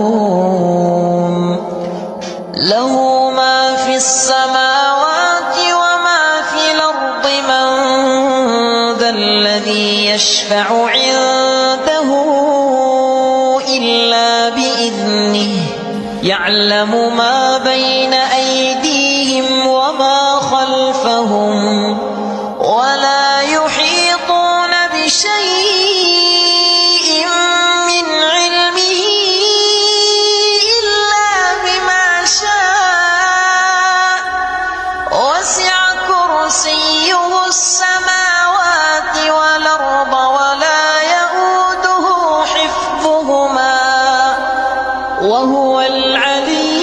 يعلمون له ما في السماوات وما في الأرض من ذا الذي يشفع عنده إلا بإذنه يعلم ما بين أيديهم وما خلفهم ولا يحيطون بشيء من علمه إلا بما شاء وسع كرسيه السماوات والأرض ولا يئوده حفظهما وهو العلي